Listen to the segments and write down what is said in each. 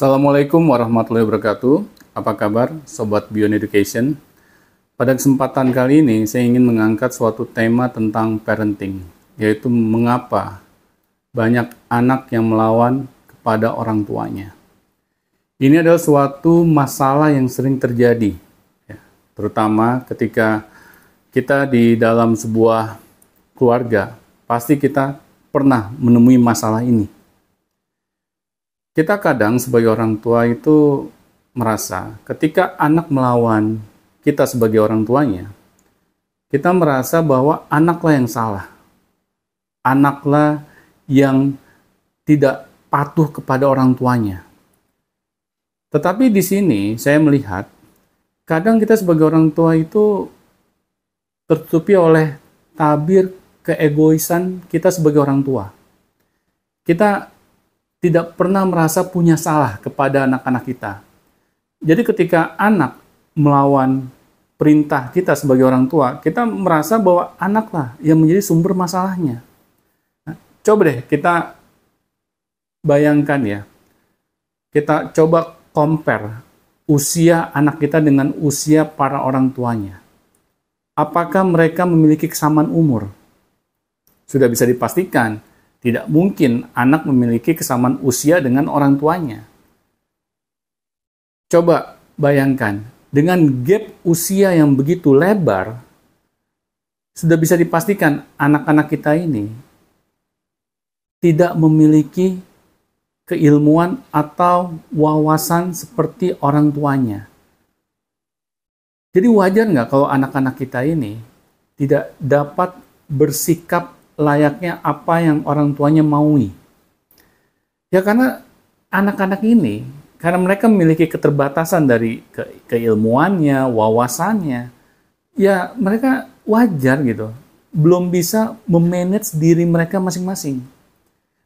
Assalamualaikum warahmatullahi wabarakatuh. Apa kabar Sobat Beyond Education? Pada kesempatan kali ini saya ingin mengangkat suatu tema tentang parenting, yaitu mengapa banyak anak yang melawan kepada orang tuanya. Ini adalah suatu masalah yang sering terjadi, ya, terutama ketika kita di dalam sebuah keluarga, pasti kita pernah menemui masalah ini. Kita kadang sebagai orang tua itu merasa ketika anak melawan kita sebagai orang tuanya, kita merasa bahwa anaklah yang salah. Anaklah yang tidak patuh kepada orang tuanya. Tetapi di sini saya melihat, kadang kita sebagai orang tua itu tertutupi oleh tabir keegoisan kita sebagai orang tua. Kita tidak pernah merasa punya salah kepada anak-anak kita. Jadi ketika anak melawan perintah kita sebagai orang tua, kita merasa bahwa anaklah yang menjadi sumber masalahnya. Nah, coba deh kita bayangkan ya, kita coba compare usia anak kita dengan usia para orang tuanya. Apakah mereka memiliki kesamaan umur? Sudah bisa dipastikan, tidak mungkin anak memiliki kesamaan usia dengan orang tuanya. Coba bayangkan, dengan gap usia yang begitu lebar, sudah bisa dipastikan anak-anak kita ini tidak memiliki keilmuan atau wawasan seperti orang tuanya. Jadi wajar nggak kalau anak-anak kita ini tidak dapat bersikap layaknya apa yang orang tuanya maui? Ya karena anak-anak ini, karena mereka memiliki keterbatasan dari keilmuannya, wawasannya, ya mereka wajar gitu, belum bisa memanage diri mereka masing-masing.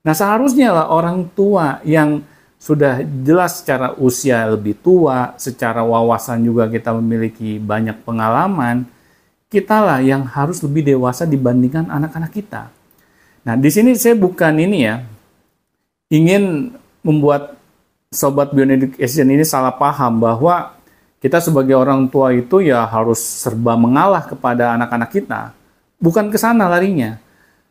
Nah seharusnya lah orang tua yang sudah jelas secara usia lebih tua, secara wawasan juga kita memiliki banyak pengalaman, kitalah yang harus lebih dewasa dibandingkan anak-anak kita. Nah, di sini saya bukan ingin membuat Sobat Beyond Education ini salah paham bahwa kita sebagai orang tua itu ya harus serba mengalah kepada anak-anak kita. Bukan ke sana larinya.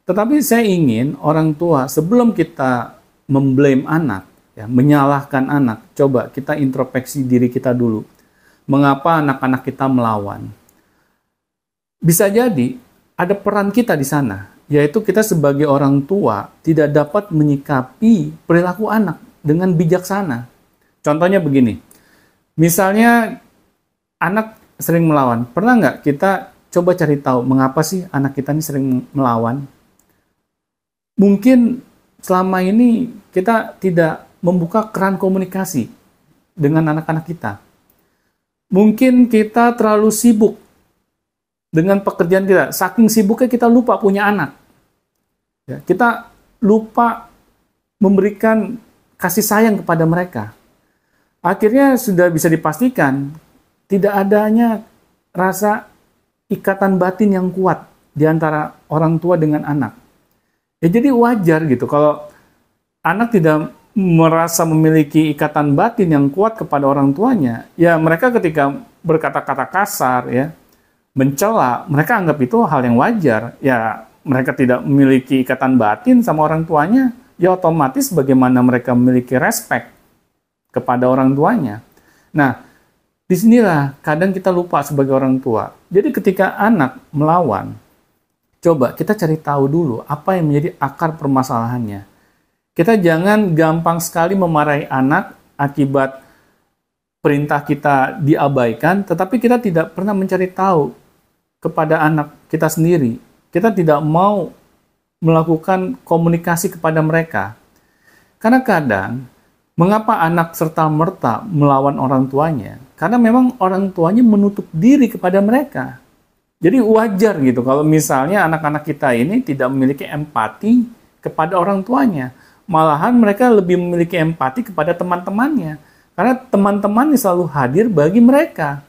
Tetapi saya ingin orang tua sebelum kita memblame anak, ya, menyalahkan anak, coba kita introspeksi diri kita dulu. Mengapa anak-anak kita melawan? Bisa jadi ada peran kita di sana, yaitu kita sebagai orang tua tidak dapat menyikapi perilaku anak dengan bijaksana. Contohnya begini, misalnya anak sering melawan, pernah nggak kita coba cari tahu mengapa sih anak kita ini sering melawan? Mungkin selama ini kita tidak membuka keran komunikasi dengan anak-anak kita. Mungkin kita terlalu sibuk dengan pekerjaan kita, saking sibuknya kita lupa punya anak. Ya, kita lupa memberikan kasih sayang kepada mereka. Akhirnya sudah bisa dipastikan tidak adanya rasa ikatan batin yang kuat di antara orang tua dengan anak. Ya, jadi wajar gitu kalau anak tidak merasa memiliki ikatan batin yang kuat kepada orang tuanya. Ya mereka ketika berkata-kata kasar, ya, mencela, mereka anggap itu hal yang wajar. Ya, mereka tidak memiliki ikatan batin sama orang tuanya, ya otomatis bagaimana mereka memiliki respect kepada orang tuanya. Nah, disinilah kadang kita lupa sebagai orang tua. Jadi ketika anak melawan, coba kita cari tahu dulu apa yang menjadi akar permasalahannya. Kita jangan gampang sekali memarahi anak akibat perintah kita diabaikan, tetapi kita tidak pernah mencari tahu kepada anak kita sendiri. Kita tidak mau melakukan komunikasi kepada mereka. Karena kadang, mengapa anak serta-merta melawan orang tuanya? Karena memang orang tuanya menutup diri kepada mereka. Jadi wajar gitu kalau misalnya anak-anak kita ini tidak memiliki empati kepada orang tuanya. Malahan mereka lebih memiliki empati kepada teman-temannya. Karena teman-temannya selalu hadir bagi mereka.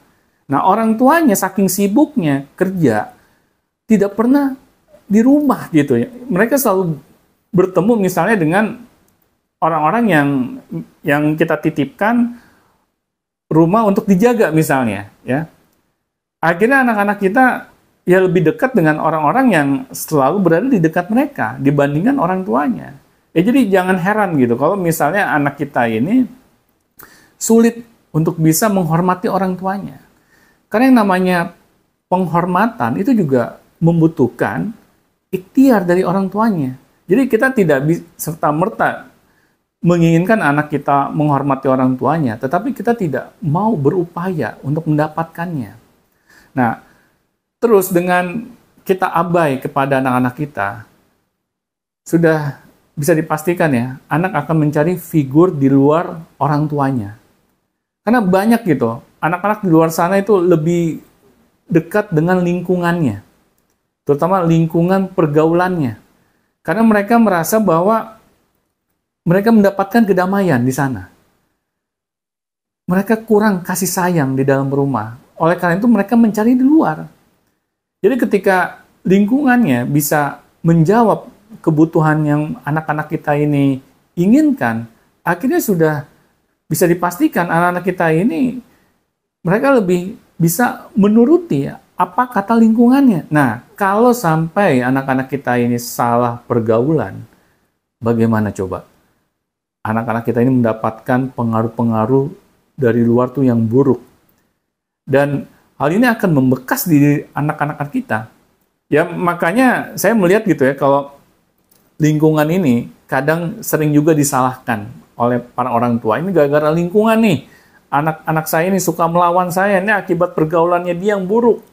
Nah, orang tuanya saking sibuknya kerja, tidak pernah di rumah gitu ya. Mereka selalu bertemu misalnya dengan orang-orang yang kita titipkan rumah untuk dijaga misalnya, ya. Akhirnya anak-anak kita ya lebih dekat dengan orang-orang yang selalu berada di dekat mereka dibandingkan orang tuanya. Ya jadi jangan heran gitu kalau misalnya anak kita ini sulit untuk bisa menghormati orang tuanya. Karena yang namanya penghormatan itu juga membutuhkan ikhtiar dari orang tuanya. Jadi kita tidak serta-merta menginginkan anak kita menghormati orang tuanya, tetapi kita tidak mau berupaya untuk mendapatkannya. Nah, terus dengan kita abai kepada anak-anak kita, sudah bisa dipastikan ya, anak akan mencari figur di luar orang tuanya. Karena banyak gitu, anak-anak di luar sana itu lebih dekat dengan lingkungannya, terutama lingkungan pergaulannya. Karena mereka merasa bahwa mereka mendapatkan kedamaian di sana. Mereka kurang kasih sayang di dalam rumah. Oleh karena itu mereka mencari di luar. Jadi ketika lingkungannya bisa menjawab kebutuhan yang anak-anak kita ini inginkan, akhirnya sudah bisa dipastikan anak-anak kita ini mereka lebih bisa menuruti apa kata lingkungannya. Nah, kalau sampai anak-anak kita ini salah pergaulan, bagaimana coba? Anak-anak kita ini mendapatkan pengaruh-pengaruh dari luar tuh yang buruk. Dan hal ini akan membekas di anak-anak kita. Ya, makanya saya melihat gitu ya, kalau lingkungan ini kadang sering juga disalahkan oleh para orang tua. Ini gara-gara lingkungan nih. Anak-anak saya ini suka melawan saya, ini akibat pergaulannya dia yang buruk.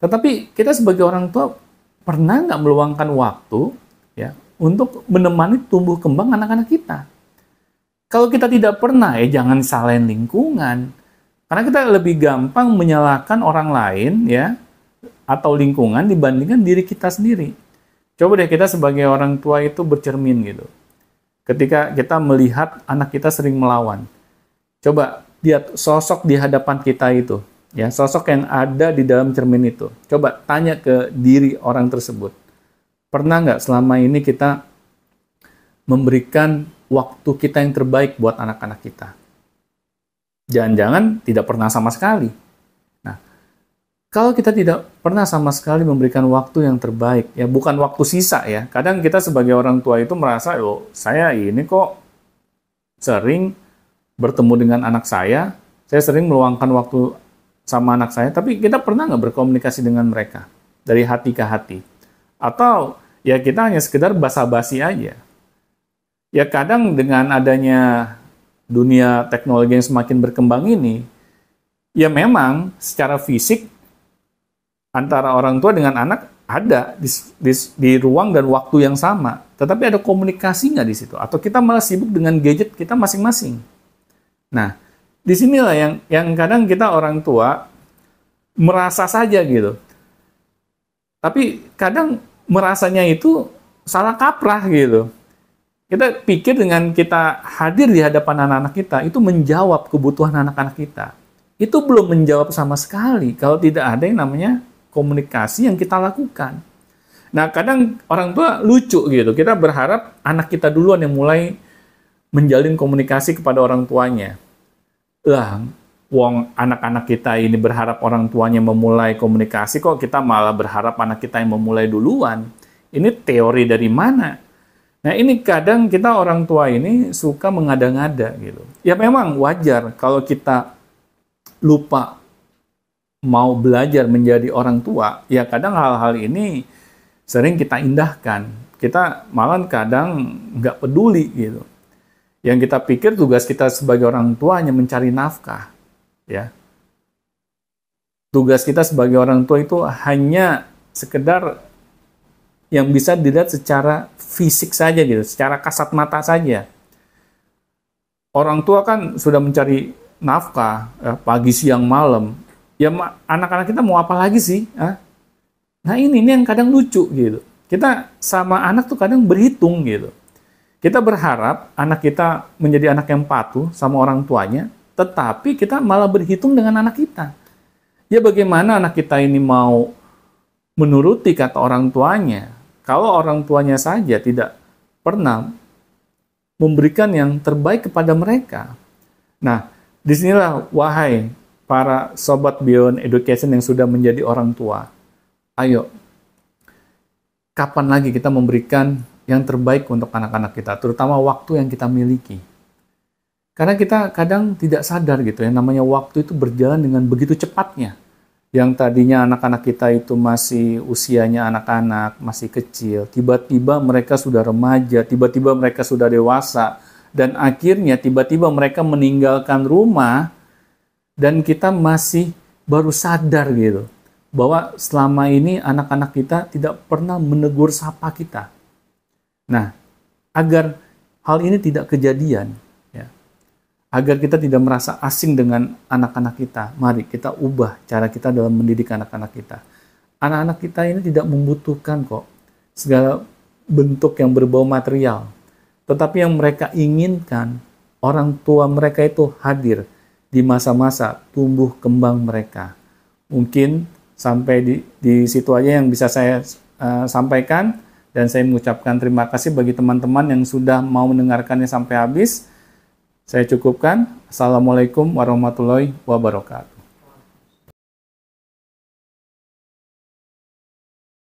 Tetapi kita sebagai orang tua pernah nggak meluangkan waktu ya untuk menemani tumbuh kembang anak-anak kita? Kalau kita tidak pernah, ya jangan salahin lingkungan. Karena kita lebih gampang menyalahkan orang lain ya atau lingkungan dibandingkan diri kita sendiri. Coba deh kita sebagai orang tua itu bercermin gitu. Ketika kita melihat anak kita sering melawan, coba lihat sosok di hadapan kita itu. Ya, sosok yang ada di dalam cermin itu. Coba tanya ke diri orang tersebut. Pernah nggak selama ini kita memberikan waktu kita yang terbaik buat anak-anak kita? Jangan-jangan tidak pernah sama sekali. Nah, kalau kita tidak pernah sama sekali memberikan waktu yang terbaik, ya bukan waktu sisa ya. Kadang kita sebagai orang tua itu merasa, oh saya ini kok sering bertemu dengan anak saya sering meluangkan waktu sama anak saya, tapi kita pernah nggak berkomunikasi dengan mereka dari hati ke hati? Atau ya kita hanya sekedar basa-basi aja. Ya kadang dengan adanya dunia teknologi yang semakin berkembang ini, ya memang secara fisik antara orang tua dengan anak ada di ruang dan waktu yang sama. Tetapi ada komunikasi nggak di situ? Atau kita malah sibuk dengan gadget kita masing-masing? Nah, disinilah yang kadang kita orang tua merasa saja gitu. Tapi kadang merasanya itu salah kaprah gitu. Kita pikir dengan kita hadir di hadapan anak-anak kita, itu menjawab kebutuhan anak-anak kita. Itu belum menjawab sama sekali kalau tidak ada yang namanya komunikasi yang kita lakukan. Nah, kadang orang tua lucu gitu. Kita berharap anak kita duluan yang mulai menjalin komunikasi kepada orang tuanya. Lah, wong anak-anak kita ini berharap orang tuanya memulai komunikasi, kok kita malah berharap anak kita yang memulai duluan. Ini teori dari mana? Nah, ini kadang kita orang tua ini suka mengada-ngada gitu. Ya memang wajar kalau kita lupa mau belajar menjadi orang tua, ya kadang hal-hal ini sering kita indahkan. Kita malah kadang nggak peduli gitu. Yang kita pikir tugas kita sebagai orang tua hanya mencari nafkah. Ya. Tugas kita sebagai orang tua itu hanya sekedar yang bisa dilihat secara fisik saja gitu, secara kasat mata saja. Orang tua kan sudah mencari nafkah ya, pagi siang malam. Ya anak-anak kita mau apa lagi sih? Nah ini yang kadang lucu gitu. Kita sama anak tuh kadang berhitung gitu. Kita berharap anak kita menjadi anak yang patuh sama orang tuanya, tetapi kita malah berhitung dengan anak kita. Ya bagaimana anak kita ini mau menuruti kata orang tuanya, kalau orang tuanya saja tidak pernah memberikan yang terbaik kepada mereka. Nah, disinilah wahai para sobat Beyond Education yang sudah menjadi orang tua, ayo, kapan lagi kita memberikan yang terbaik untuk anak-anak kita, terutama waktu yang kita miliki. Karena kita kadang tidak sadar gitu, yang namanya waktu itu berjalan dengan begitu cepatnya. Yang tadinya anak-anak kita itu masih usianya anak-anak, masih kecil, tiba-tiba mereka sudah remaja, tiba-tiba mereka sudah dewasa, dan akhirnya tiba-tiba mereka meninggalkan rumah, dan kita masih baru sadar gitu, bahwa selama ini anak-anak kita tidak pernah menegur sapa kita. Nah, agar hal ini tidak kejadian, agar kita tidak merasa asing dengan anak-anak kita, mari kita ubah cara kita dalam mendidik anak-anak kita. Anak-anak kita ini tidak membutuhkan kok segala bentuk yang berbau material. Tetapi yang mereka inginkan, orang tua mereka itu hadir di masa-masa tumbuh kembang mereka. Mungkin sampai di situ aja yang bisa saya sampaikan, dan saya mengucapkan terima kasih bagi teman-teman yang sudah mau mendengarkannya sampai habis. Saya cukupkan. Assalamualaikum warahmatullahi wabarakatuh.